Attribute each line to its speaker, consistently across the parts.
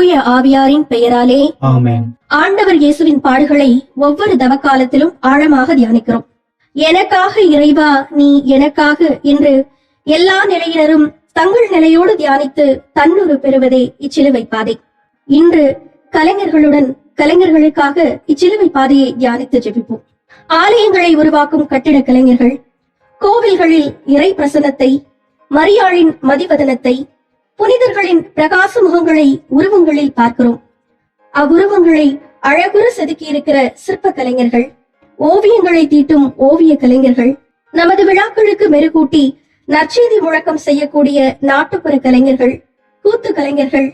Speaker 1: தூய ஆவியாரின் பெயராலே
Speaker 2: ஆமென்.
Speaker 1: ஆண்டவர் இயேசுவின் பாடுகளை ஒவ்வொரு தவக்காலத்திலும் ஆழமாக தியானிக்கிறோம். எனக்காக இறைவா நீ எனக்காக என்று எல்லா நிலையினரும் தங்கள் நிலையோடு தியானித்து தன்னுரு பெறுவதே இச்சிலுவை பாதை. இன்று கலைஞர்களுக்காக இச்சிலுவை பாதையை தியானித்து ஜெபிப்போம். ஆலயங்களை உருவாக்கும் கட்டிட கலைஞர்கள் கோவில்களில் இறை பிரசன்னத்தை, மரியாளின் மதிவதனத்தை, புனிதர்களின் பிரகாச முகங்களை உருவங்களில் பார்க்கிறோம். அவ்வுருவங்களை அழகுற செதுக்கி இருக்கிற சிற்ப கலைஞர்கள், ஓவியங்களை தீட்டும் ஓவிய கலைஞர்கள், நமது விழாக்களுக்கு மெருகூட்டி நற்செய்தி முழக்கம் செய்யக்கூடிய நாட்டுப்புற கலைஞர்கள், கூத்து கலைஞர்கள்,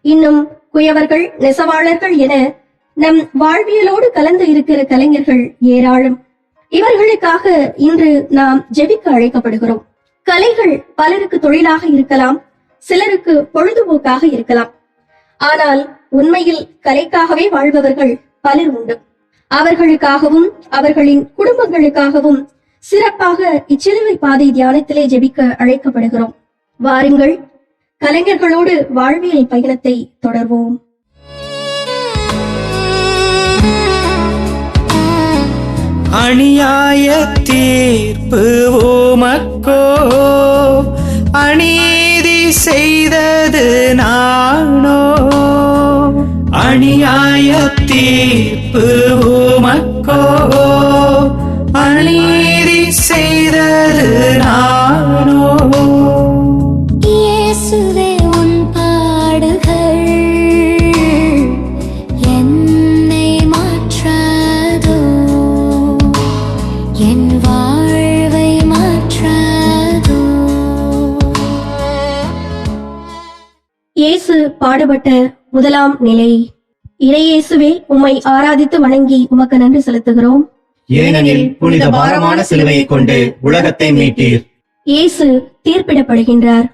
Speaker 1: இன்னும் குயவர்கள், நெசவாளர்கள் என நம் வாழ்வியலோடு கலந்து இருக்கிற கலைஞர்கள் ஏராளம். இவர்களுக்காக இன்று நாம் ஜெபிக்க அழைக்கப்படுகிறோம். கலைகள் பலருக்கு தொழிலாக இருக்கலாம், சிலருக்கு பொழுதுபோக்காக இருக்கலாம். ஆனால் உண்மையில் கலைக்காகவே வாழ்பவர்கள் பலர் உண்டு. அவர்களுக்காகவும் அவர்களின் குடும்பங்களுக்காகவும் சிறப்பாக இச்சிலுவை பாதை தியானத்திலே ஜெபிக்க அழைக்கப்படுகிறோம். வாருங்கள், கலைஞர்களோடு வாழ்வியல் பயணத்தை தொடர்வோம்.
Speaker 2: அநியாய தீர்ப்பு உமக்கோ, அநீதி செய்தது நானோ. அநியாய தீர்ப்பு உமக்கோ, அநீதி செய்தது நானோ.
Speaker 3: இயேசுவே உன் பாடுகள் என்னை மாற்றாதோ, என் வாழ்வை மாற்றாதோ.
Speaker 1: இயேசு பாடுபட்ட முதலாம் நிலை. இறையேசுவே, உம்மை ஆராதித்து வணங்கி உமக்கு நன்றி செலுத்துகிறோம்.
Speaker 4: ஏனெனில் புனித பாரமான சிலுவையை கொண்டு உலகத்தை மீட்டீர்.
Speaker 1: இயேசு தீர்ப்பிடப்படுகின்றார்.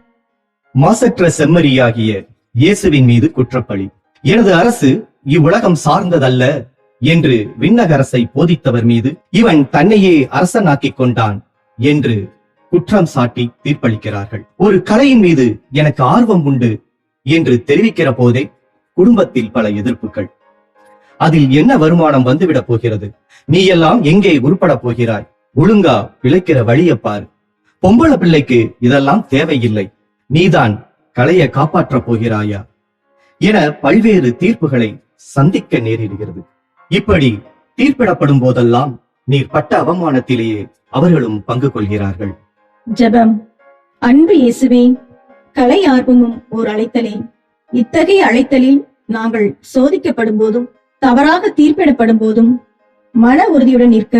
Speaker 4: மாசற்ற செம்மறியாகிய இயேசுவின் மீது குற்றப்பழி. எனது அரசு இவ்வுலகம் சார்ந்ததல்ல என்று விண்ணக அரசை போதித்தவர் மீது இவன் தன்னையே அரசனாக்கிக் கொண்டான் என்று குற்றம் சாட்டி தீர்ப்பளிக்கிறார்கள். ஒரு கலையின் மீது எனக்கு ஆர்வம் உண்டு என்று தெரிவிக்கிற போதே குடும்பத்தில் பல எதிர்ப்புகள். அதில் என்ன வருமானம் வந்துவிடப் போகிறது? நீ எல்லாம் எங்கே உருப்பட போகிறாய்? ஒழுங்கா பிழைக்கிற வழியை பார். பொம்பளை பிள்ளைக்கு இதெல்லாம் தேவையில்லை, நீதான் கலையை காப்பாற்றப் போகிறாயா என பல்வேறு தீர்ப்புகளை சந்திக்க நேரிடுகிறது. இப்படி தீர்ப்பிடப்படும் போதெல்லாம் நீர் பட்ட அவமானத்திலேயே அவர்களும் பங்கு கொள்கிறார்கள்.
Speaker 5: ஜெபம். அன்பு இயேசுவே, கலை ஆர்வமும் ஓர் அழைத்தலே. இத்தகைய அழைத்தலில் நாங்கள் சோதிக்கப்படும் போதும் தவறாக தீர்ப்பிடப்படும் போதும் மன உறுதியுடன் நிற்க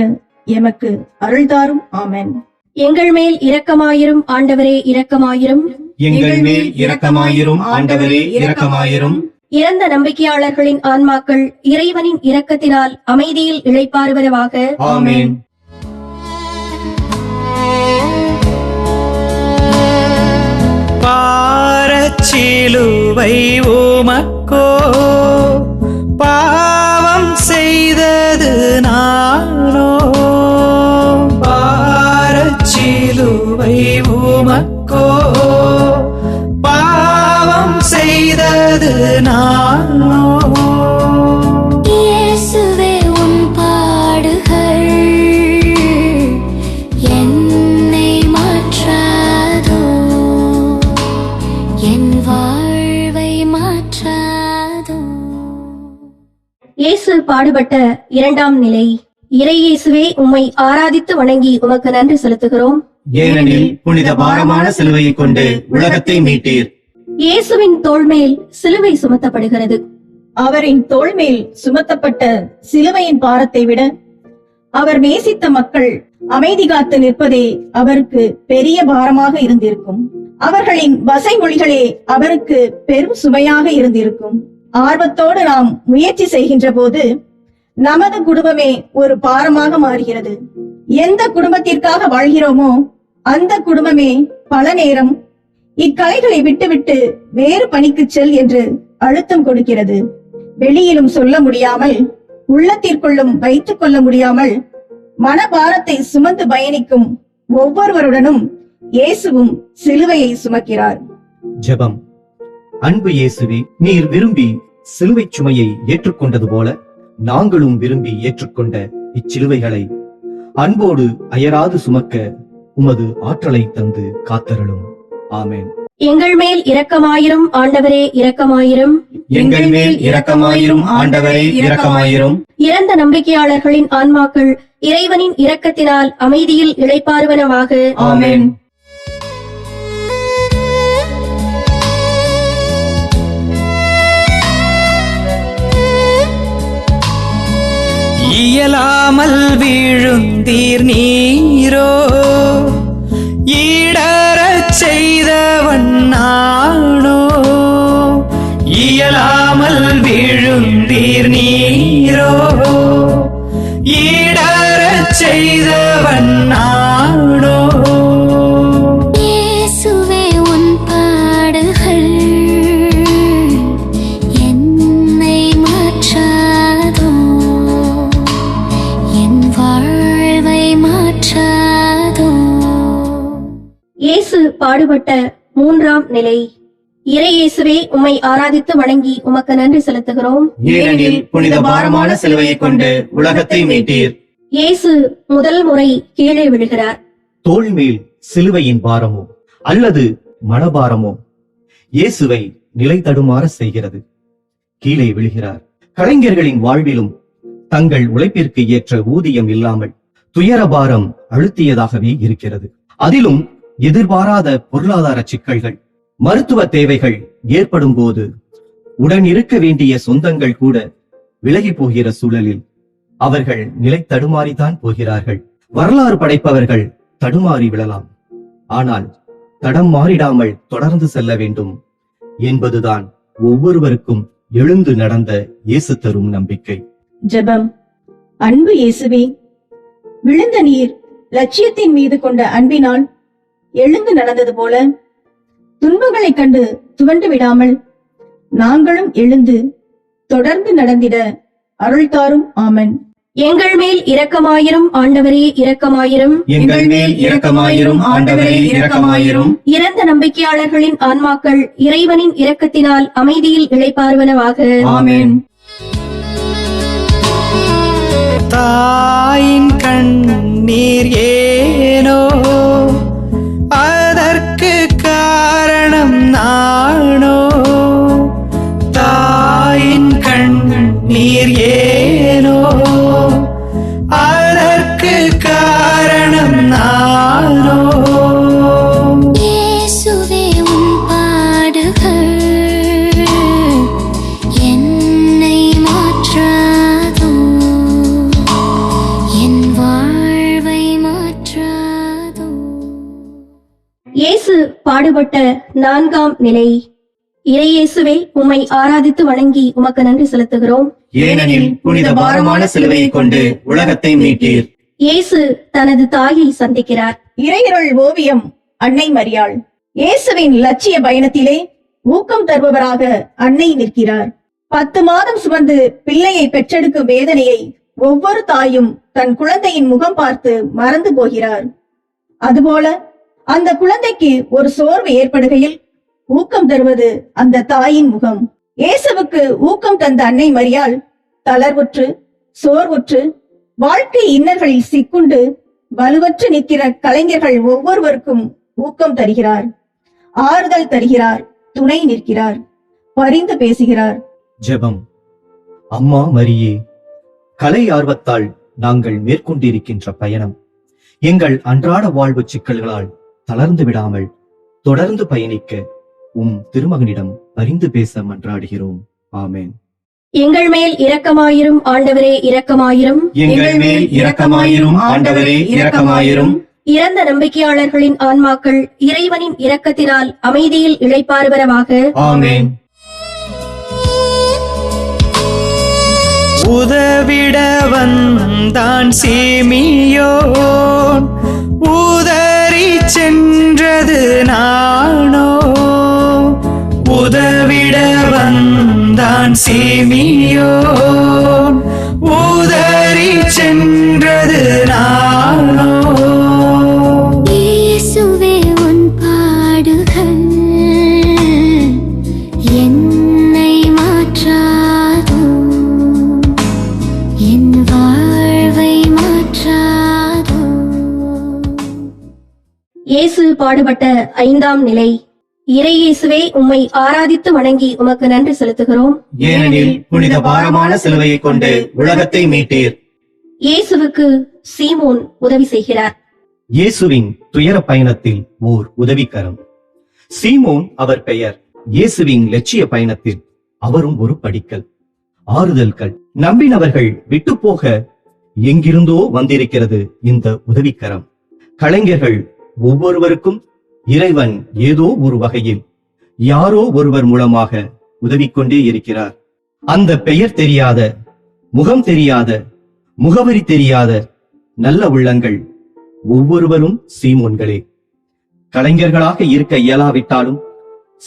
Speaker 5: எமக்கு அருள்தாரும். ஆமென்.
Speaker 1: எங்கள் மேல் இரக்கமாயிரும் ஆண்டவரே, இரக்கமாயிரும்.
Speaker 4: எங்கள் மேல் இரக்கமாயிரும் ஆண்டவரே, இரக்கமாயிரும்.
Speaker 1: இறந்த நம்பிக்கையாளர்களின் ஆன்மாக்கள் இறைவனின் இரக்கத்தினால் அமைதியில் இளைப்பாறுவனவாக.
Speaker 4: ஆமென்.
Speaker 2: பாரச்சிலுவை உமக்கோ, பாவம் செய்தது நானோ. பாரச்சிலுவை உமக்கோ, பாவம் செய்தது நானோ.
Speaker 3: இயேசுவே உன் பாடுகள் என்னை மாற்றாதோ, என் வாழ்வை மாற்றாதோ.
Speaker 1: இயேசு பாடுபட்ட இரண்டாம் நிலை. இறையேசுவே, உம்மை ஆராதித்து வணங்கி உமக்கு நன்றி செலுத்துகிறோம்.
Speaker 4: ஏனெனில் புனித பாரமான சிலுவையை கொண்டு உலகத்தை மீட்டீர்.
Speaker 1: இயேசுவின் தோள் மேல் சிலுவை சுமத்தப்படுகிறது.
Speaker 5: அவரின் தோள் மேல் சுமத்தப்பட்ட சிலுவையின் பாரத்தை விட அவர் நேசித்த மக்கள் அமைதி காத்து நிற்பதே அவருக்கு பெரிய பாரமாக இருந்திருக்கும். அவர்களின் வசை மொழிகளே அவருக்கு பெரும் சுமையாக இருந்திருக்கும். ஆர்வத்தோடு நாம் முயற்சி செய்கின்ற போது நமது குடும்பமே ஒரு பாரமாக மாறுகிறது. எந்த குடும்பத்திற்காக வாழ்கிறோமோ அந்த குடும்பமே பல நேரம் இக்கலைகளை விட்டுவிட்டு வேறு பணிக்கு செல் என்று அழுத்தம் கொடுக்கிறது. வெளியிலும் சொல்ல முடியாமல், உள்ளத்திற்குள்ளும் வைத்துக் கொள்ள முடியாமல் மனபாரத்தை சுமந்து பயணிக்கும் ஒவ்வொருவருடனும் இயேசுவும் சிலுவையை சுமக்கிறார்.
Speaker 4: ஜெபம். அன்பு இயேசுவே, நீர் விரும்பி சிலுவைச் சுமையை ஏற்றுக்கொண்டது போல நாங்களும் விரும்பி ஏற்றுக்கொண்ட இச்சிலுவைகளை அன்போடு அயராது சுமக்க உமது ஆற்றலை தந்து காத்தருளும். ஆமென்.
Speaker 1: எங்கள் மேல் இரக்கமாயிரும் ஆண்டவரே, இரக்கமாயிரும்.
Speaker 4: எங்கள் மேல் இரக்கமாயிரும் ஆண்டவரே, இரக்கமாயிரும்.
Speaker 1: இறந்த நம்பிக்கையாளர்களின் ஆன்மாக்கள் இறைவனின் இரக்கத்தினால் அமைதியில் இளைப்பாறுவனவாக.
Speaker 4: ஆமென்.
Speaker 2: இயலாமல் வீழுந்தீர் நீரோ, ஈடறச் செய்தவன் நானோ. இயலாமல் வீழுந்தீர் நீரோ, ஈடறச் செய்தவன் நானோ.
Speaker 3: இயேசுவே உன் பாடுகள் என்னை மாற்றாதோ, என் வாழ்வை மாற்றாதோ.
Speaker 1: இயேசு பாடுபட்ட 3ஆம் நிலை. இறையேசுவே, உம்மை ஆராதித்து வணங்கி உமக்கு நன்றி செலுத்துகிறோம்.
Speaker 4: ஏனெனில் புனித பாரமான சிலுவையை கொண்டு உலகத்தை மீட்டீர்.
Speaker 1: இயேசு முதல் முறை கீழே விழுகிறார்.
Speaker 4: தோள் மேல் சிலுவையின் பாரமோ அல்லது மனபாரமோ இயேசுவை நிலை தடுமாற செய்கிறது. கீழே விழுகிறார். கலைஞர்களின் வாழ்விலும் தங்கள் உழைப்பிற்கு ஏற்ற ஊதியம் இல்லாமல் துயரபாரம் அழுத்தியதாகவே இருக்கிறது. அதிலும் எதிர்பாராத பொருளாதார சிக்கல்கள், மருத்துவ தேவைகள் ஏற்படும் போது உடன் இருக்க வேண்டிய சொந்தங்கள் கூட விலகி போகிற சூழலில் அவர்கள் நிலை தடுமாறிதான் போகிறார்கள். வரலாறு படைப்பவர்கள் தடுமாறி விழலாம், ஆனால் தடம் மாறிடாமல் தொடர்ந்து செல்ல வேண்டும் என்பதுதான் ஒவ்வொருவருக்கும் எழுந்து நடந்த இயேசு தரும் நம்பிக்கை.
Speaker 5: ஜெபம். அன்பு இயேசுவே, விழுந்த நீர் லட்சியத்தின் மீது கொண்ட அன்பினால் எழுந்து நடந்தது போல துன்பங்களைக் கண்டு துவண்டு விடாமல் நாங்களும் எழுந்து தொடர்ந்து நடந்திட அருள் தாரும். ஆமென்.
Speaker 1: எங்கள் மேல் இரக்கமாயிரும் ஆண்டவரே, இரக்கமாயிரும்.
Speaker 4: எங்கள் மேல் இரக்கமாயிரும் ஆண்டவரே, இரக்கமாயிரும்.
Speaker 1: இறந்த நம்பிக்கையாளர்களின் ஆன்மாக்கள் இறைவனின் இரக்கத்தினால் அமைதியில் இளைப்பாறுவனவாக.
Speaker 4: ஆமென்.
Speaker 2: தாயின் கண்ணீர் ஏனோ, அதற்கு காரணம் நானோ. தாயின் கண்ணீர் ஏனோ, அதற்கு காரணம் நானோ.
Speaker 3: இயேசுவே உன் பாடுகள் என்னை மாற்றாதோ, என் வாழ்வை மாற்றாதோ.
Speaker 1: இயேசு பாடுபட்ட 4ஆம் நிலை. இறையேசுவே, உம்மை ஆராதித்து வணங்கி உமக்கு நன்றி செலுத்துகிறோம்.
Speaker 4: ஏனெனில் புனித பாரமான சிலுவையை கொண்டு உலகத்தை மீட்டீர்.
Speaker 1: இயேசு தனது தாயை சந்திக்கிறார்.
Speaker 5: இறையருள் ஓவியம் அன்னை மரியாள். இயேசுவின் லட்சிய பயணத்திலே ஊக்கம் தருபவராக அன்னை நிற்கிறார். 10 மாதம் சுமந்து பிள்ளையை பெற்றெடுக்கும் வேதனையை ஒவ்வொரு தாயும் தன் குழந்தையின் முகம் பார்த்து மறந்து போகிறார். அதுபோல அந்த குழந்தைக்கு ஒரு சோர்வு ஏற்படுகையில் ஊக்கம் தருவது அந்த தாயின் முகம். இயேசுவுக்கு ஊக்கம் தந்த அன்னை மரியாள் தளர்வுற்று சோர்வுற்று வாழ்க்கை இன்னல்களில் சிக்குண்டு வலுவற்று நிற்கிற கலைஞர்கள் ஒவ்வொருவருக்கும் ஊக்கம் தருகிறார், ஆறுதல் தருகிறார், துணை நிற்கிறார், பரிந்து பேசுகிறார்.
Speaker 4: ஜெபம். அம்மா மரியே, கலை ஆர்வத்தால் நாங்கள் மேற்கொண்டிருக்கின்ற பயணம் எங்கள் அன்றாட வாழ்வு சிக்கல்களால் தளர்ந்து விடாமல் தொடர்ந்து பயணிக்க திருமகனிடம் பரிந்து பேச மன்றாடுகிறோம். ஆமென்.
Speaker 1: எங்கள் மேல் இரக்கமாயிரும் ஆண்டவரே, இரக்கமாயிரும்.
Speaker 4: எங்கள் மேல் இரக்கமாயிரும் ஆண்டவரே, இரக்கமாயிரும்.
Speaker 1: இறந்த நம்பிக்கையாளர்களின் ஆன்மாக்கள் இறைவனின் இரக்கத்தினால் அமைதியில் இளைப்பாறுவனவாக.
Speaker 4: ஆமென்.
Speaker 2: உதவிட வந்தான் சீமியோன், உதறி சென்றது நானோ. உதவிட வந்தான் சீமியோன், உதறி சென்றது நானோ.
Speaker 3: இயேசுவே உன் பாடுகள் என் வாழ்வை மாற்றாதோ.
Speaker 1: இயேசு பாடுபட்ட 5ஆம் நிலை. இறையேசுவே, உம்மை ஆராதித்து வணங்கி உமக்கு நன்றி செலுத்துகிறோம்.
Speaker 4: ஏனெனில் புனித பாரமான சிலுவையை கொண்டு உலகத்தை மீட்டீர்.
Speaker 1: இயேசுவுக்கு சீமோன் உதவி செய்கிறார்.
Speaker 4: இயேசுவின் துயர பயணத்தில் ஓர் உதவிக்கரம். சீமோன் அவர் பெயர். இயேசுவின் லட்சிய பயணத்தில் அவரும் ஒரு படிக்கல். ஆறுதல்கள். நம்பினவர்கள் விட்டுப்போக எங்கிருந்தோ வந்திருக்கிறது இந்த உதவிக்கரம். கலைஞர்கள் ஒவ்வொருவருக்கும் இறைவன் ஏதோ ஒரு வகையில் யாரோ ஒருவர் மூலமாக உதவிக்கொண்டே இருக்கிறார். அந்த பெயர் தெரியாத, முகம் தெரியாத, முகவரி தெரியாத நல்ல உள்ளங்கள் ஒவ்வொருவரும் சீமோன்களே. கலைஞர்களாக இருக்க இயலாவிட்டாலும்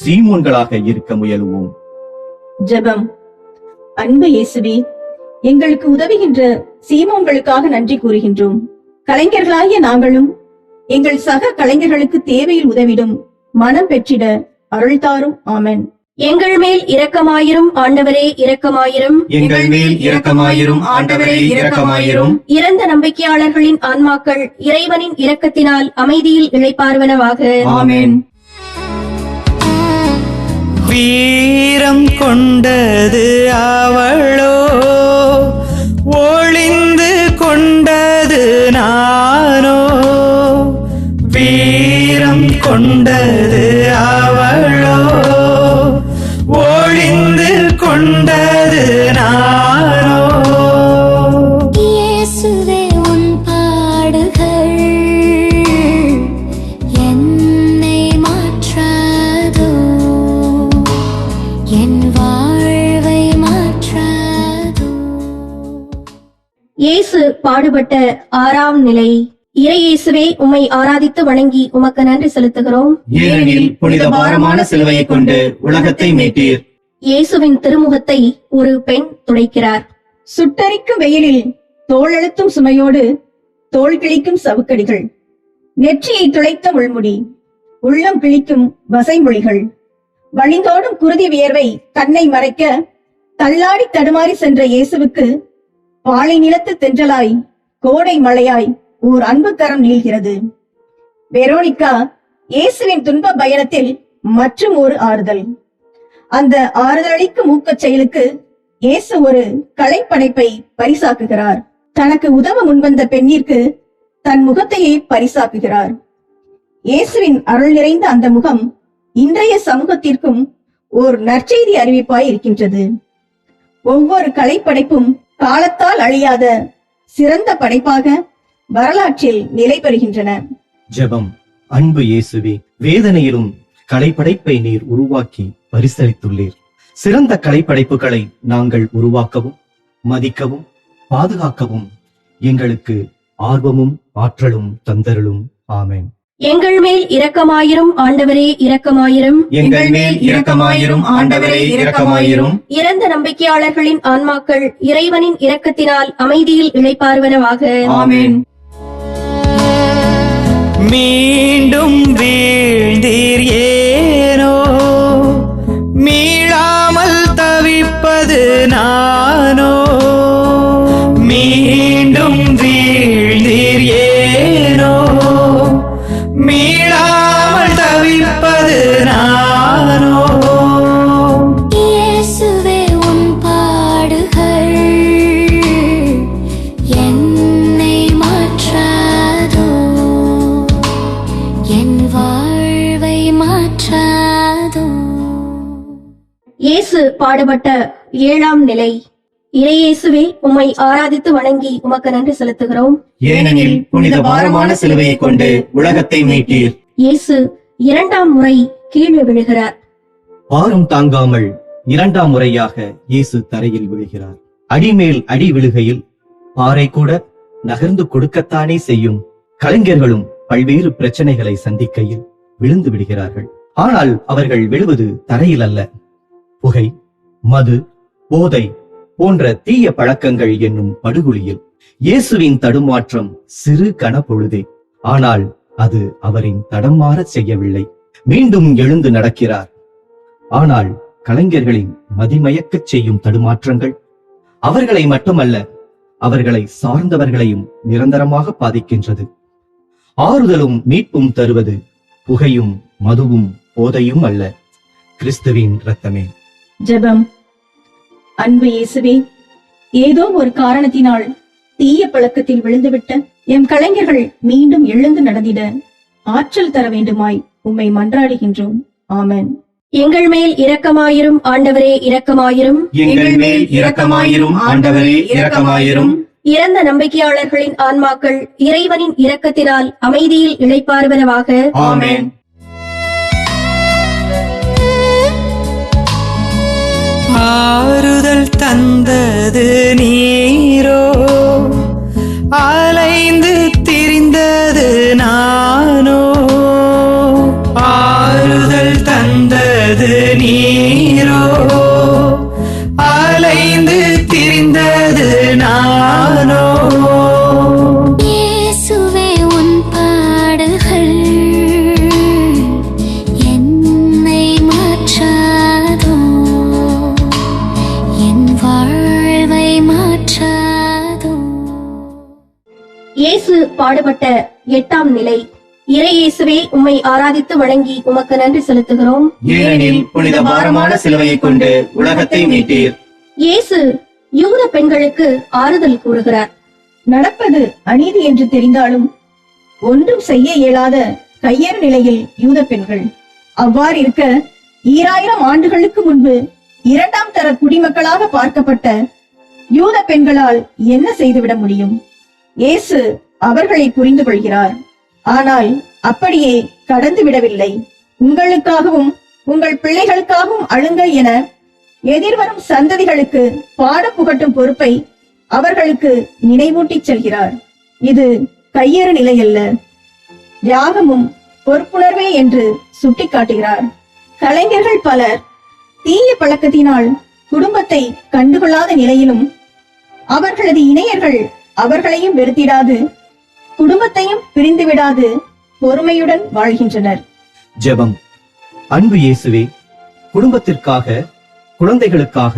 Speaker 4: சீமோன்களாக இருக்க முயலுவோம்.
Speaker 5: ஜெபம். அன்பு இயேசுவே, எங்களுக்கு உதவுகின்ற சீமோன்களுக்காக நன்றி கூறுகின்றோம். கலைஞர்களாகிய நாங்களும் எங்கள் சக கலைஞர்களுக்கு தேவையில் உதவிடும் மனம் பெற்றிட அருள் தாரும். ஆமென்.
Speaker 1: எங்கள் மேல் இரக்கமாயிரும் ஆண்டவரே, இரக்கமாயிரும்.
Speaker 4: எங்கள் மேல் இரக்கமாயிரும் ஆண்டவரே, இரக்கமாயிரும்.
Speaker 1: இறந்த நம்பிக்கையாளர்களின் ஆன்மாக்கள் இறைவனின் இரக்கத்தினால் அமைதியில் இளைப்பாறுவனவாக.
Speaker 4: ஆமென்.
Speaker 2: வீரம் கொண்டது அவளோ, ஒளிந்து கொண்டது நானோ. வீரம் கொண்டது அவளோ, ஒளிந்து கொண்டது நானோ.
Speaker 3: இயேசுவே, உன் பாடுகள் என்னை மாற்றாதோ. என் வாழ்வை மாற்றாதோ.
Speaker 1: இயேசு பாடுபட்ட 6ஆம் நிலை. இறையேசுவே, உம்மை ஆராதித்து வணங்கி உமக்கு நன்றி செலுத்துகிறோம்.
Speaker 4: ஏனெனில் புனித பாரமான சிலுவையை கொண்டு உலகத்தை மீட்டீர்.
Speaker 1: இயேசுவின் திருமுகத்தை ஒரு பெண் துடைக்கிறார்.
Speaker 5: சுட்டரிக்கும் வெயிலில் தோளெழுத்தும் சுமையோடு தோள் கிழிக்கும் சவுக்கடிகள், நெற்றியை துளைத்த உள்முடி, உள்ளம் கிழிக்கும் வசைமொழிகள், வழிந்தோடும் குருதி வியர்வை கண்ணை மறைக்க தள்ளாடி தடுமாறி சென்ற இயேசுவுக்கு பாலை நிலத்து தென்றலாய், கோடை மழையாய் ஓர் அன்பு கரம் நீள்கிறது. வெரோனிகா இயேசுவின் துன்ப பயணத்தில் மற்றும் ஒரு ஆறுதல். அந்த ஆறுதலளிக்கும் ஊக்கச் செயலுக்கு இயேசு ஒரு கலைப்படைப்பை பரிசாக்குகிறார். தனக்கு உதவ முன்வந்த பெண்ணிற்கு தன் முகத்தையே பரிசாக்குகிறார். இயேசுவின் அருள் நிறைந்த அந்த முகம் இன்றைய சமூகத்திற்கும் ஓர் நற்செய்தி அறிவிப்பாய் இருக்கின்றது. ஒவ்வொரு கலைப்படைப்பும் காலத்தால் அழியாத சிறந்த படைப்பாக வரலாற்றில் நிலை பெறுகின்றன.
Speaker 4: ஜெபம். அன்பு இயேசுவே, வேதனையிலும் கலைப்படைப்பை நீர் உருவாக்கி பரிசளித்துள்ளீர். சிறந்த கலைப்படைப்புகளை நாங்கள் உருவாக்கவும், மதிக்கவும், பாதுகாக்கவும் எங்களுக்கு ஆர்வமும் ஆற்றலும் தந்தருளும். ஆமென்.
Speaker 1: எங்கள் மேல் இரக்கமாயிரும் ஆண்டவரே, இரக்கமாயிரும்.
Speaker 4: எங்கள் மேல் இரக்கமாயிரும் ஆண்டவரே, இரக்கமாயிரும்.
Speaker 1: இறந்த நம்பிக்கையாளர்களின் ஆன்மாக்கள் இறைவனின் இரக்கத்தினால் அமைதியில் இளைப்பாறுவனவாக.
Speaker 4: ஆமென்.
Speaker 2: மீண்டும் வீழ்ந்தீர் ஏனோ, மீளாமல் தவிப்பது நானோ. மீண்டும் வீழ்ந்தீர் ஏனோ, மீளாமல் தவிப்பது நானோ.
Speaker 3: இயேசுவே, உன் பாடுகள் என்னை மாற்றாதோ. என் வாழ்வை மாற்றாதோ.
Speaker 1: இயேசு பாடுபட்ட 7ஆம் நிலை. இறையேசுவே, உம்மை ஆராதித்து வணங்கி உமக்கு நன்றி செலுத்துகிறோம்.
Speaker 4: ஏனெனில் புனித பாரமான சிலுவையை கொண்டு உலகத்தை மீட்டீர்.
Speaker 1: இயேசு 2ஆம் முறை கீழே விழுகிறார்.
Speaker 4: பாரம் தாங்காமல் 2ஆம் முறையாக இயேசு தரையில் விழுகிறார். அடிமேல் அடி விழுகையில் பாறை கூட நகர்ந்து கொடுக்கத்தானே செய்யும். கலைஞர்களும் பல்வேறு பிரச்சனைகளை சந்திக்கையில் விழுந்து விடுகிறார்கள். ஆனால் அவர்கள் விழுவது தரையில் அல்ல, புகை, மது, போதை போன்ற தீய பழக்கங்கள் என்னும் படுகுழியில். இயேசுவின் தடுமாற்றம் சிறு கணப்பொழுதே, ஆனால் அது அவரின் தடம் மாறச் செய்யவில்லை. மீண்டும் எழுந்து நடக்கிறார். ஆனால் கலைஞர்களின் மதிமயக்கச் செய்யும் தடுமாற்றங்கள் அவர்களை மட்டுமல்ல, அவர்களை சார்ந்தவர்களையும் நிரந்தரமாக பாதிக்கின்றது. ஆறுதலும் மீட்பும் தருவது புகையும் மதுவும் போதையும் அல்ல, கிறிஸ்துவின் இரத்தமே.
Speaker 5: ஜெபம். அன்பு இயேசுவே, ஏதோ ஒரு காரணத்தினால் தீய பழக்கத்தில் விழுந்துவிட்ட எம் கலைஞர்கள் மீண்டும் எழுந்து நடந்திட ஆற்றல் தர வேண்டுமாய் உம்மை மன்றாடுகின்றோம். ஆமென்.
Speaker 1: எங்கள் மேல் இரக்கமாயிரும் ஆண்டவரே, இரக்கமாயிரும்.
Speaker 2: எங்கள் மேல் இரக்கமாயிரும் ஆண்டவரே, இரக்கமாயிரும்.
Speaker 1: இறந்த நம்பிக்கையாளர்களின் ஆன்மாக்கள் இறைவனின் இரக்கத்தினால் அமைதியில் இளைப்பாறுவனவாக.
Speaker 2: ஆமென். ஆறுதல் தந்தது நீரோ, அலைந்து திரிந்தது நானோ. ஆறுதல் தந்தது நீரோ, அலைந்து திரிந்தது நானோ.
Speaker 3: இயேசுவே உன் பாடுகள் என்னை மாற்றாதோ, என் வாழ்வை மாற்றாதோ.
Speaker 1: இயேசு பாடுபட்ட 8ஆம் நிலை. இறை இயேசுவே, உம்மை ஆராதித்து வணங்கி உமக்கு நன்றி செலுத்துகிறோம்.
Speaker 2: ஏனெனில் புனித பாரமான சிலுவையை கொண்டு உலகத்தை மீட்டீர்.
Speaker 1: இயேசு யூத பெண்களுக்கு ஆறுதல் கூறுகிறார்.
Speaker 5: நடப்பது அநீதி என்று தெரிந்தாலும் ஒன்றும் செய்ய இயலாத கையறு நிலையில் யூத பெண்கள். அவ்வாறு இருக்க 2000 ஆண்டுகளுக்கு முன்பு 2ஆம் தர குடிமக்களாக பார்க்கப்பட்ட யூத பெண்களால் என்ன செய்துவிட முடியும்? இயேசு அவர்களை புரிந்து கொள்கிறார். ஆனால் அப்படியே கடந்து விடவில்லை. உங்களுக்காகவும் உங்கள் பிள்ளைகளுக்காகவும் அழுங்கள் என எதிர்வரும் சந்ததிகளுக்கு பாடம் புகட்டும் பொறுப்பை அவர்களுக்கு நினைவூட்டிச் செல்கிறார். இது கையறு நிலையல்ல, தியாகமும் பொறுப்புணர்வே என்று சுட்டிக்காட்டுகிறார். கலைஞர்கள் பலர் தீய பழக்கத்தினால் குடும்பத்தை கண்டுகொள்ளாத நிலையிலும் அவர்களது இணையர்கள் அவர்களையும் வெறுத்திடாது, குடும்பத்தையும் பிரிந்து விடாது பொறுமையுடன் வாழ்கின்றனர்.
Speaker 4: ஜெபம். அன்பு இயேசுவே, குடும்பத்திற்காக, குழந்தைகளுக்காக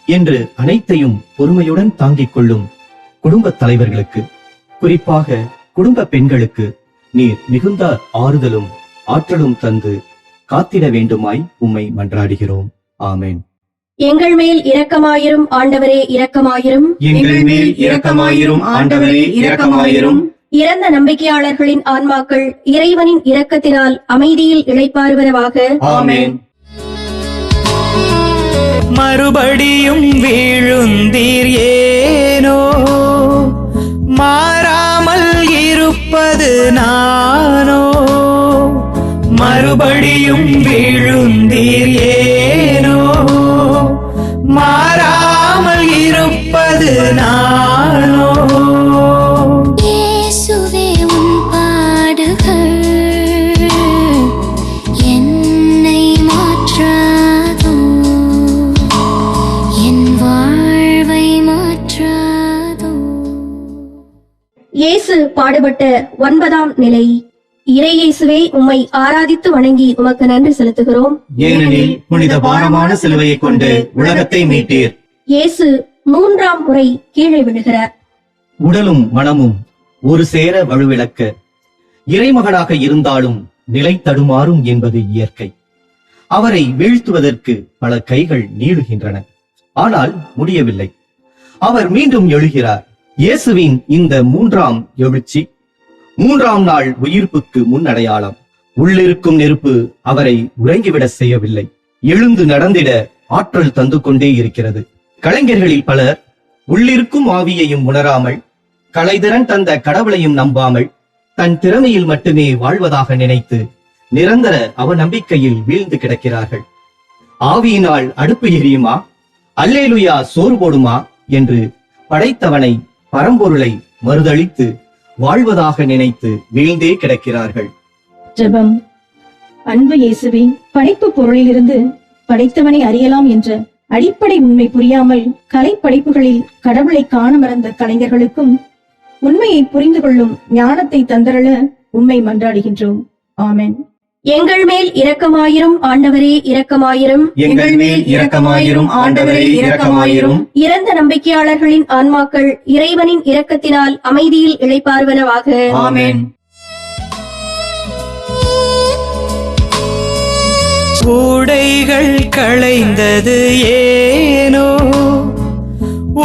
Speaker 4: என்று அனைத்தையும் பொறுமையுடன் தாங்கிக் கொள்ளும் குடும்பத் தலைவர்களுக்கு, குறிப்பாக குடும்ப பெண்களுக்கு நீர் மிகுந்த ஆறுதலும் ஆற்றலும் தந்து காத்திட வேண்டுமாய் உம்மை மன்றாடுகிறோம். ஆமென்.
Speaker 1: எங்கள் மேல் இரக்கமாயிரும் ஆண்டவரே, இரக்கமாயிரும்.
Speaker 2: எங்கள் மேல் இரக்கமாயிரும் ஆண்டவரே, இரக்கமாயிரும்.
Speaker 1: இறந்த நம்பிக்கையாளர்களின் ஆன்மாக்கள் இறைவனின் இரக்கத்தினால் அமைதியில் இளைப்பாறுவனவாக.
Speaker 2: ஆமென். மறுபடியும் வீழுந்தீர் ஏனோ, மாறாமல் இருப்பது நானோ. மறுபடியும் வீழுந்தீர் ஏனோ, மாறாமல் இருப்பது நானோ.
Speaker 3: இயேசுவே உன் பாடுகள் என்னை மாற்றாதோ, என் வாழ்வை மாற்றாதோ.
Speaker 1: இயேசு பாடுபட்ட 9ஆம் நிலை. இறை இயேசுவே, உம்மை ஆராதித்து வணங்கி உமக்கு நன்றி செலுத்துகிறோம்.
Speaker 2: ஏனெனில் புனித பாரமான சிலுவையை கொண்டு உலகத்தை மீட்டீர்.
Speaker 1: இயேசு 3ஆம் முறை கீழே விழுகிறார்.
Speaker 4: உடலும் மனமும் ஒரு சேர வலுவிழக்க, இறைமகனாக இருந்தாலும் நிலை தடுமாறும் என்பது இயற்கை. அவரை வீழ்த்துவதற்கு பல கைகள் நீளுகின்றன, ஆனால் முடியவில்லை. அவர் மீண்டும் எழுகிறார். இயேசுவின் இந்த 3ஆம் எழுச்சி 3ஆம் நாள் உயிர்ப்புக்கு முன் அடையாளம். உள்ளிருக்கும் நெருப்பு அவரை உறங்கிவிட செய்யவில்லை, எழுந்து நடந்திட ஆற்றல் தந்து கொண்டே இருக்கிறது. கலைஞர்களில் பலர் உள்ளிருக்கும் ஆவியையும் உணராமல், கலைதிறன் தந்த கடவுளையும் நம்பாமல், தன் திறமையில் மட்டுமே வாழ்வதாக நினைத்து நிரந்தர அவநம்பிக்கையில் வீழ்ந்து கிடக்கிறார்கள். ஆவியினால் அடுப்பு எரியுமா, அல்லேலுயா சோறு போடுமா என்று படைத்தவனை, பரம்பொருளை மறுதளித்து வாழ்வதாக நினைத்து வீழ்ந்தே கிடக்கிறார்கள்.
Speaker 5: ஜெபம். அன்பு இயேசுவே, படைப்பு பொருளிலிருந்து படைத்தவனை அறியலாம் என்ற அடிப்படை உண்மை புரியாமல் கலை படைப்புகளில் கடவுளை காண மறந்த கலைஞர்களுக்கும் உண்மையை புரிந்து கொள்ளும் ஞானத்தை தந்தரள உம்மை மன்றாடுகின்றோம். ஆமென்.
Speaker 1: எங்கள் மேல் இரக்கமாயிரும் ஆண்டவரே இரக்கமாயிரும்.
Speaker 2: எங்கள் மேல் இரக்கமாயிரும் ஆண்டவரே இரக்கமாயிரும்.
Speaker 1: இறந்த நம்பிக்கையாளர்களின் ஆன்மாக்கள் இறைவனின் இரக்கத்தினால் அமைதியில் இளைப்பாறுவனவாக.
Speaker 2: ஆமென்.
Speaker 6: உடைகள் களைந்தது ஏனோ,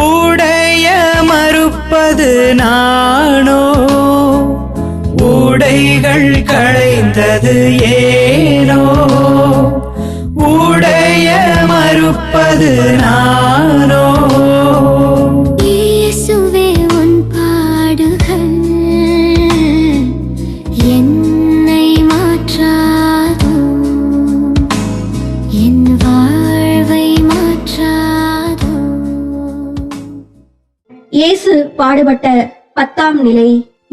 Speaker 6: உடைய மறுப்பது நானோ. உடைகள் களைந்தது ஏனோ, உடைய மறுப்பது நானோ.
Speaker 3: இயேசுவே உன் பாடுகள் என்னை மாற்றாதோ, என் வாழ்வை மாற்றாதோ.
Speaker 1: இயேசு பாடுபட்ட 10ஆம் நிலை.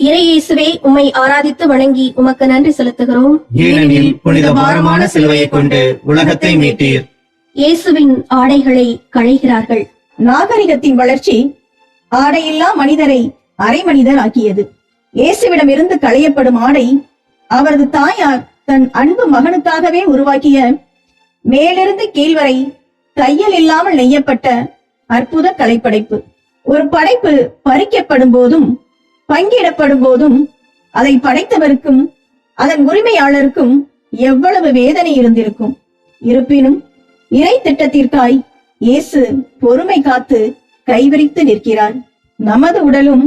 Speaker 1: இறை இயேசுவே, உம்மை ஆராதித்து வணங்கி உமக்கு நன்றி செலுத்துகிறோம்.
Speaker 2: ஏனெனில் புனித பாரமான சிலுவையை கொண்டு உலகத்தை மீட்டீர்.
Speaker 1: இயேசுவின் ஆடைகளை களைகிறார்கள்.
Speaker 5: நாகரிகத்தின் வளர்ச்சி ஆடையில்லா மனிதரை அரை மனிதர் ஆக்கியது. இயேசுவிடமிருந்து களையப்படும் ஆடை அவரது தாயார் தன் அன்பு மகனுக்காகவே உருவாக்கிய மேலிருந்து கீழ்வரை தையல் இல்லாமல் நெய்யப்பட்ட அற்புத கலைப்படைப்பு. ஒரு படைப்பு பறிக்கப்படும் போதும் பங்கிடப்படும் போதும் அதை படைத்தவருக்கும் அதன் உரிமையாளருக்கும் எவ்வளவு வேதனை இருந்திருக்கும். இருப்பினும் இறை திட்டத்திற்காய் இயேசு பொறுமை காத்து கைவிரித்து நிற்கிறார். நமது உடலும்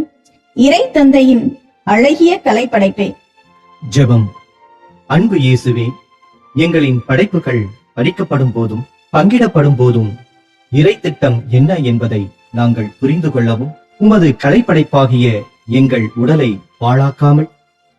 Speaker 5: இறை தந்தையின் அழகிய கலைப்படைப்பே.
Speaker 4: ஜெபம். அன்பு இயேசுவே, எங்களின் படைப்புகள் பறிக்கப்படும் போதும் பங்கிடப்படும் போதும் இறை திட்டம் என்ன என்பதை நாங்கள் புரிந்து கொள்ளவும், உமது கலைப்படைப்பாகிய எங்கள் உடலை பாழாக்காமல்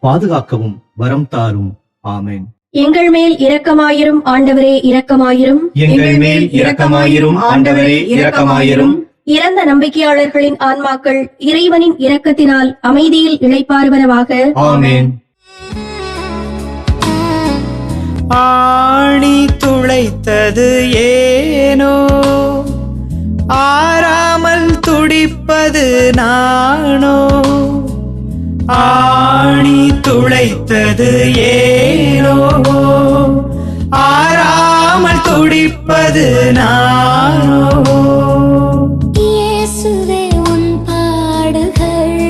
Speaker 4: பாதுகாக்கவும் வரம் தாரும். ஆமென்.
Speaker 1: எங்கள் மேல் இரக்கமாயிரும் ஆண்டவரே இரக்கமாயிரும்.
Speaker 2: எங்கள் மேல் இரக்கமாயிரும் ஆண்டவரே இரக்கமாயிரும்.
Speaker 1: இறந்த நம்பிக்கையாளர்களின் ஆன்மாக்கள் இறைவனின் இரக்கத்தினால் அமைதியில் இளைப்பாறுவனவாக.
Speaker 2: ஆமென்.
Speaker 6: ஆணி துளைத்தது ஏனோ, ஆறாமல் துடிப்பது நானோ. ஆணி துளைத்தது ஏனோ, ஆறாமல் துடிப்பது நானோ.
Speaker 3: இயேசுவே உன் பாடுகள்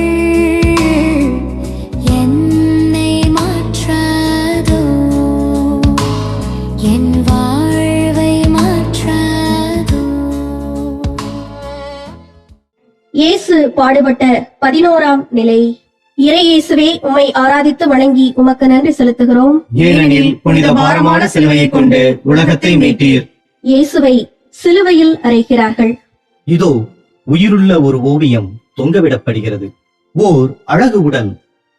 Speaker 3: என்னை மாற்றாதோ, என் வாழ்வை மாற்றாதோ.
Speaker 1: இயேசு பாடுபட்ட 11ஆம் நிலை. இறை இயேசுவே, உம்மை ஆராதித்து வணங்கி உமக்கு நன்றி செலுத்துகிறோம்.
Speaker 2: ஏனெனில் புனித பாரமான சிலுவையை கொண்டு உலகத்தை மீட்டீர்.
Speaker 1: இயேசுவை சிலுவையில் அறைகிறார்கள்.
Speaker 4: இதோ உயிருள்ள ஒரு ஓவியம் தொங்கவிடப்படுகிறது. ஓர் அழகு உடல்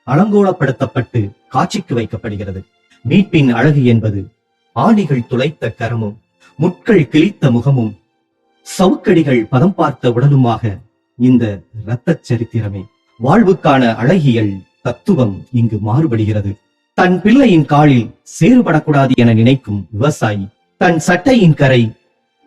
Speaker 4: அலங்கோலப்படுத்தப்பட்டு காட்சிக்கு வைக்கப்படுகிறது. மீட்பின் அழகு என்பது ஆணிகள் துளைத்த கரமும் முட்கள் கிழித்த முகமும் சவுக்கடிகள் பதம் பார்த்த உடலுமாக இந்த இரத்த சரித்திரமே. வாழ்வுக்கான அழகியல் தத்துவம் இங்கு மாறுபடுகிறது. தன் பிள்ளையின் காலில் சேறுபடக்கூடாது என நினைக்கும் விவசாயி, தன் சட்டையின் கரை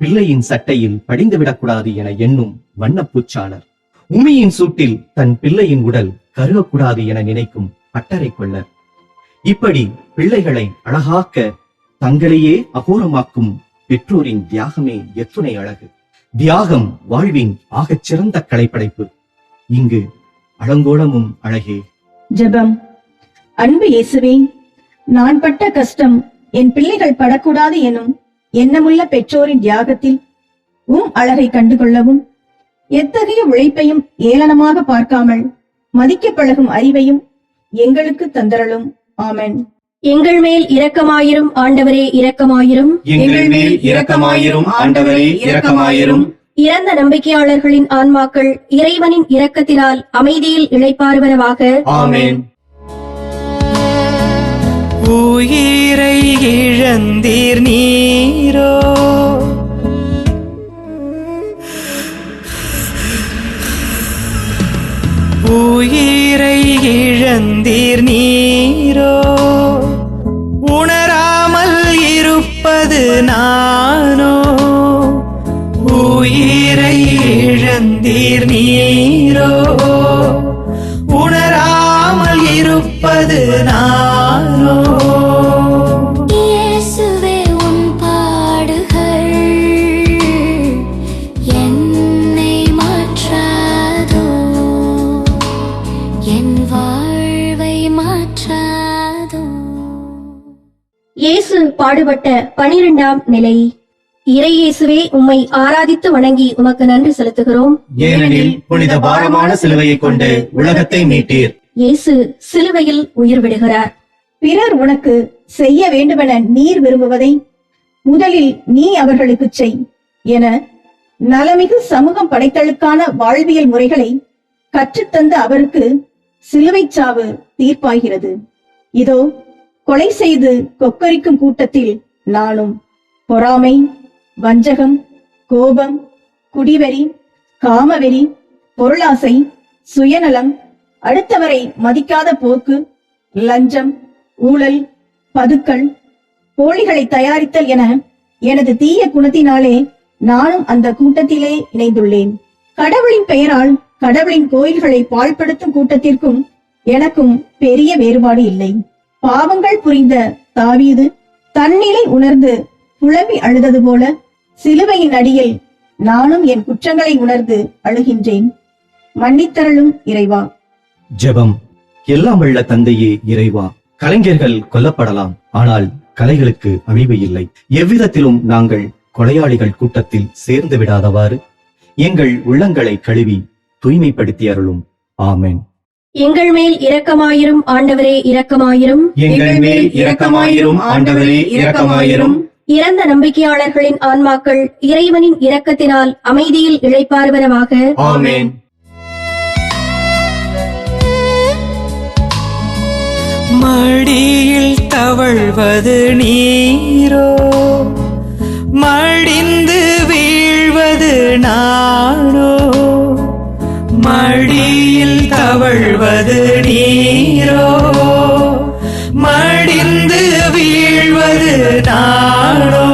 Speaker 4: பிள்ளையின் சட்டையில் படிந்துவிடக்கூடாது என எண்ணும் வண்ணப்பூச்சாளர், உமியின் சூட்டில் தன் பிள்ளையின் உடல் கருகக்கூடாது என நினைக்கும் பட்டறை கொள்ளர், இப்படி பிள்ளைகளை அழகாக்க தங்களையே அகோரமாக்கும் பெற்றோரின் தியாகமே எத்துணை அழகு. தியாகம் வாழ்வின் ஆகச் சிறந்த கலைப்படைப்பு. இங்கு அலங்கோலமும் அழகே.
Speaker 5: ஜெபம். அன்பு இயேசுவே, நான் பட்ட கஷ்டம் என் பிள்ளைகள் படக்கூடாது எனும் எண்ணமுள்ள பெற்றோரின் தியாகத்தில் அழகை கண்டுகொள்ளவும், எத்தகைய உழைப்பையும் ஏளனமாக பார்க்காமல் மதிக்க பழகும் அறிவையும் எங்களுக்கு தந்தரலும். ஆமென்.
Speaker 1: எங்கள் மேல் இரக்கமாயிரும் ஆண்டவரே இரக்கமாயிரும்.
Speaker 2: எங்கள் மேல் இரக்கமாயிரும் ஆண்டவரே இரக்கமாயிரும்.
Speaker 1: இறந்த நம்பிக்கையாளர்களின் ஆன்மாக்கள் இறைவனின் இரக்கத்தினால் அமைதியில் இளைப்பாறுவனவாக.
Speaker 2: ஆமென்.
Speaker 6: உயிரை இழந்தீர் நீரோ, உயிரை இழந்தீர் நீரோ, உணராமல் இருப்பது நானோ. உயிரை இழந்தீர் நீரோ, உணராமல் இருப்பது நானோ.
Speaker 3: மாற்றாதோ.
Speaker 1: இயேசு பாடுபட்ட 12ஆம் நிலை. இறையேசுவே, உம்மை ஆராதித்து வணங்கி உமக்கு நன்றி செலுத்துகிறோம்.
Speaker 2: ஏனெனில் புனித பாரமான சிலுவையைக் கொண்டு உலகத்தை மீட்டீர்.
Speaker 1: இயேசு சிலுவையில் உயிர் விடுகிறார்.
Speaker 5: பிறர் உனக்கு செய்ய வேண்டுமென நீர் விரும்புவதை முதலில் நீ அவர்களுக்கு செய் என நலமிகு சமூகம் படைத்தலுக்கான வாழ்வியல் முறைகளை கற்றுத்தந்த அவருக்கு சிலுவைச் சாவு தீர்ப்பாகிறது. இதோ கொலை செய்து கொக்கரிக்கும் கூட்டத்தில் நானும் பொறாமை, வஞ்சகம், கோபம், குடிவெறி, காமவெறி, பொருளாசை, சுயநலம், அடுத்தவரை மதிக்காத போக்கு, லஞ்சம், ஊழல், பதுக்கல், போலிகளை தயாரித்தல் என எனது தீய குணத்தினாலே நானும் அந்த கூட்டத்திலே இணைந்துள்ளேன். கடவுளின் பெயரால் கடவுளின் கோயில்களை பாழ்படுத்தும் கூட்டத்திற்கும் எனக்கும் பெரிய வேறுபாடு இல்லை. பாவங்கள் புரிந்த தாவீது தன்னிலை உணர்ந்து புலம்பி அழுதது போல சிலுவையின் அடியில் நானும் என் குற்றங்களை உணர்ந்து அழுகின்றேன். மன்னித்தருளும் இறைவா.
Speaker 4: ஜெபம். எல்லாம் வல்ல தந்தையே இறைவா, கலைஞர்கள் கொல்லப்படலாம், ஆனால் கலைகளுக்கு அழிவு இல்லை. எவ்விதத்திலும் நாங்கள் கொலையாளிகள் கூட்டத்தில் சேர்ந்து விடாதவாறு எங்கள் உள்ளங்களை கழுவி தூய்மைப்படுத்தி அருளும். ஆமென்.
Speaker 1: எங்கள் மேல் இரக்கமாயிரும் ஆண்டவரே, இரக்கமாயிரும்.
Speaker 2: எங்கள் மேல் இரக்கமாயிரும் ஆண்டவரே, இரக்கமாயிரும்.
Speaker 1: இறந்த நம்பிக்கையாளர்களின் ஆன்மாக்கள் இறைவனின் இரக்கத்தினால் அமைதியில் இளைப்பாறுவனவாக.
Speaker 2: ஆமென்.
Speaker 6: மடியில் தவழ்வது நீரோ, மடிந்து வீழ்வது நானோ. மடியில் தவழ்வது நீரோ, மடிந்து வீழ்வது நானோ.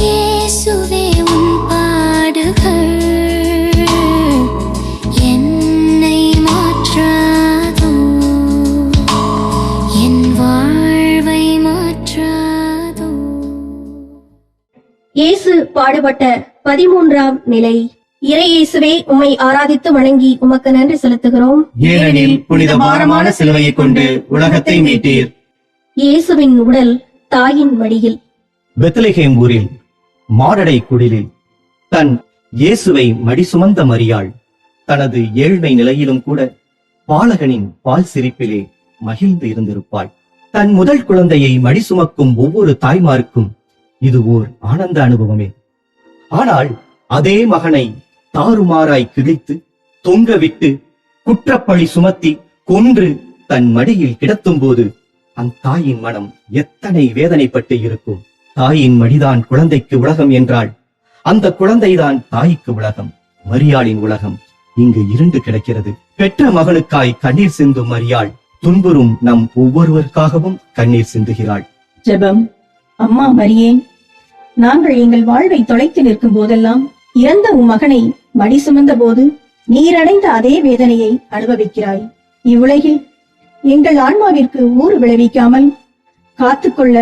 Speaker 3: இயேசுவே, உன் பாடுகள் என்னை மாற்றாதோ, என் வாழ்வை மாற்றாதோ.
Speaker 1: இயேசு பாடுபட்ட 13ஆம் நிலை. இறையேசுவே, உம்மை ஆராதித்து வணங்கி உமக்கு நன்றி செலுத்துகிறோம்.
Speaker 2: ஏனெனில் புனித பாரமான சிலுவையைக் கொண்டு உலகத்தை மீட்டீர்.
Speaker 1: இயேசுவின் உடல் தாயின் மடியில்.
Speaker 4: பெத்லகேம் ஊரில் மாரடை குடிலில் தன் இயேசுவை மடி சுமந்த மரியாள் தனது ஏழ்மை நிலையிலும் கூட பாலகனின் பால் சிரிப்பிலே மகிழ்ந்து இருந்திருப்பாள். தன் முதல் குழந்தையை மடி சுமக்கும் ஒவ்வொரு தாய்மாருக்கும் இது ஓர் ஆனந்த அனுபவமே. ஆனால் அதே மகனை தாறுமாறாய் கிழித்து தொங்கவிட்டு குற்றப்பழி சுமத்தி கொன்று தன் மடியில் கிடத்தும் போது அந்த தாயின் மனம் எத்தனை வேதனைப்பட்டு இருக்கும். தாயின் மடிதான் குழந்தைக்கு உலகம் என்றால் அந்த குழந்தைதான் தாய்க்கு உலகம். மரியாளின் உலகம் இங்கு இருண்டு கிடக்கிறது. பெற்ற மகனுக்காய் கண்ணீர் சிந்தும் மரியாள் துன்புறும் நம் ஒவ்வொருவருக்காகவும் கண்ணீர் சிந்துகிறாள்.
Speaker 5: ஜெபம். அம்மா மரியே, நாங்கள் எங்கள் வாழ்வை தொலைத்து நிற்கும் போதெல்லாம் இறந்த உம் மகனை மடி சுமந்த போது நீரடைந்த அதே வேதனையை அனுபவிக்கிறாய். இவ்வுலகில் எங்கள் ஆன்மாவிற்கு ஊறு விளைவிக்காமல் காத்துக்கொள்ள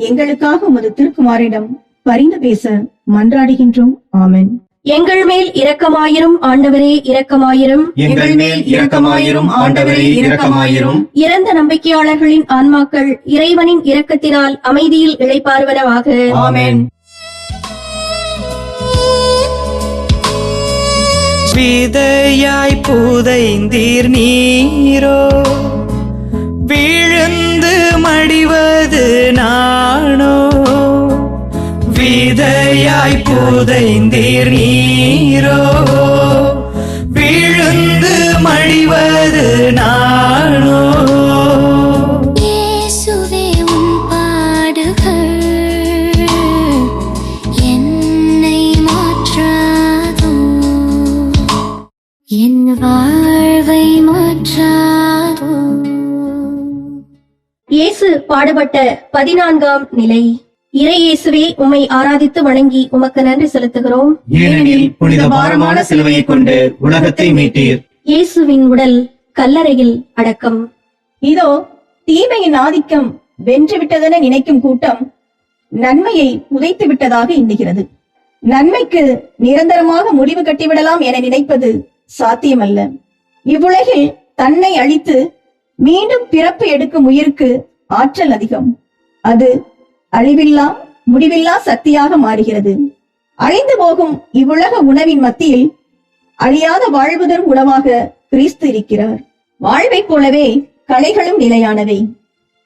Speaker 5: எங்களுக்காக உமது திருக்குமாரிடம் பரிந்து பேச மன்றாடுகின்றோம். ஆமென்.
Speaker 1: எங்கள் மேல் இரக்கமாயிரும் ஆண்டவரே, இரக்கமாயிரும்.
Speaker 2: எங்கள் மேல் இரக்கமாயிரும் ஆண்டவரே, இரக்கமாயிரும்.
Speaker 1: இறந்த நம்பிக்கையாளர்களின் ஆன்மாக்கள் இறைவனின் இரக்கத்தினால் அமைதியில் இளைப்பாறுவனவாக.
Speaker 2: ஆமென்.
Speaker 6: விதையாய் புதைந்தீர் நீரோ, விழுந்து மடிவது நானோ. விதையாய் புதைந்தீர் நீரோ, விழுந்து மடிவது நானோ.
Speaker 3: இயேசுவே, உன் பாடுகள் என்னை மாற்றாதோ, என் வாழ்வை மாற்றாதோ.
Speaker 1: இயேசு பாடுபட்ட 14ஆம் நிலை. இறையேசுவே, உம்மை ஆராதித்து வணங்கி உமக்கு நன்றி செலுத்துகிறோம்.
Speaker 2: ஏனெனில் புனித பாரமான சிலுவையைக் கொண்டு உலகத்தை மீட்டீர்.
Speaker 1: இயேசுவின் உடல் கல்லறையில் அடக்கம்.
Speaker 5: இதோ தீமையின் ஆதிக்கம் வென்றுவிட்டதென நினைக்கும் கூட்டம் நன்மையை புதைத்து விட்டதாக எண்ணுகிறது. நன்மைக்கு நிரந்தரமாக முடிவு கட்டிவிடலாம் என நினைப்பது சாத்தியமல்ல. இவ்வுலகில் தன்னை அழித்து மீண்டும் பிறப்பு எடுக்கும் உயிருக்கு ஆற்றல் அதிகம். அது அழிவில்லா முடிவில்லா சக்தியாக மாறுகிறது. அழிந்து போகும் இவ்வுலக உணவின் மத்தியில் அழியாத வாழ்வு தரும் உணவாக கிறிஸ்து இருக்கிறார். வாழ்வைப் போலவே கலைகளும் நிலையானவை.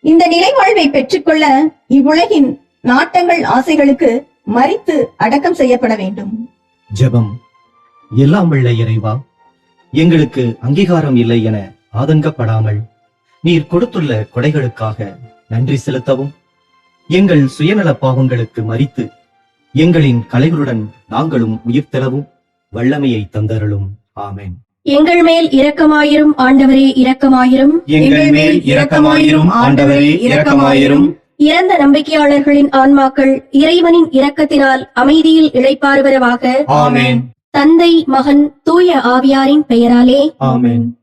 Speaker 5: இந்த நிலை வாழ்வை பெற்றுக்கொள்ள இவ்வுலகின் நாட்டங்கள் ஆசைகளுக்கு மரித்து அடக்கம் செய்யப்பட வேண்டும்.
Speaker 4: ஜெபம். எல்லாம் வல்ல இறைவா, எங்களுக்கு அங்கீகாரம் இல்லை என ஆதங்கப்படாமல் நீர் கொடுத்துள்ள கொடைகளுக்காக நன்றி செலுத்தவும், எங்கள் சுயநல பாவங்களுக்கு மரித்து எங்களின் கலைகளுடன் நாங்களும் உயிர்த்தெழவும் வல்லமையை தந்தருளும். ஆமென்.
Speaker 1: எங்கள் மேல் இரக்கமாயிரும் ஆண்டவரே, இரக்கமாயிரும்.
Speaker 2: எங்கள் மேல் இரக்கமாயிரும் ஆண்டவரே, இரக்கமாயிரும்.
Speaker 1: இறந்த நம்பிக்கையாளர்களின் ஆன்மாக்கள் இறைவனின் இரக்கத்தினால் அமைதியில் இளைப்பாறுவரவாக.
Speaker 2: ஆமென்.
Speaker 1: தந்தை, மகன், தூய ஆவியாரின் பெயராலே
Speaker 4: ஆமென்.